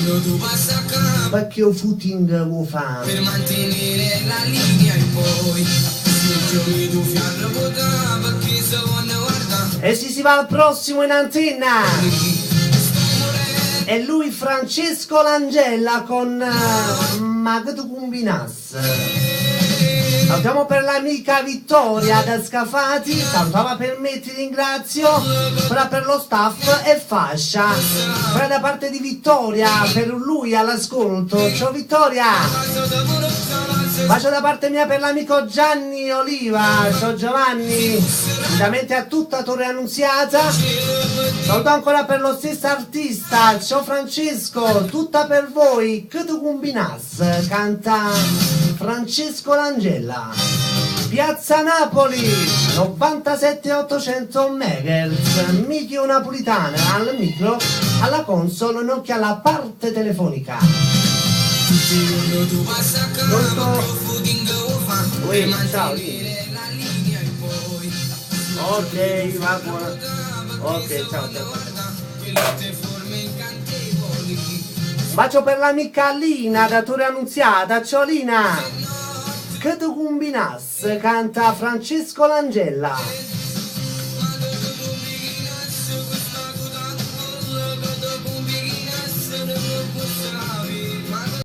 secondo tu passa a capo. Perché io footing vuoi fare? Per mantenere la linea e poi giochi tu fiarlo potà perché secondo guarda. E si va al prossimo in antenna. E lui Francesco Langella con Ma che tu combinasse. Salutiamo per l'amica Vittoria da Scafati, salutava per me, ti ringrazio, quella per lo staff e fascia, quella da parte di Vittoria, per lui all'ascolto, ciao Vittoria, bacio da parte mia per l'amico Gianni Oliva, ciao Giovanni, ovviamente a tutta Torre Annunziata, saluto ancora per lo stesso artista, ciao Francesco, tutta per voi, che tu combinas, canta Francesco Langella. Piazza Napoli 97.800 MHz, Michio Napolitana al micro, alla console, nonché alla parte telefonica. Secondo tu passa a capo, footing lo fa. Uè, Per ciao. mantenere la linea e poi Ok, va buona. Ok, ciao. quelle forme incantevoli. Bacio per l'amica Lina da Torre Annunziata, ciao Lina. Che tu combinas, canta Francesco Langella.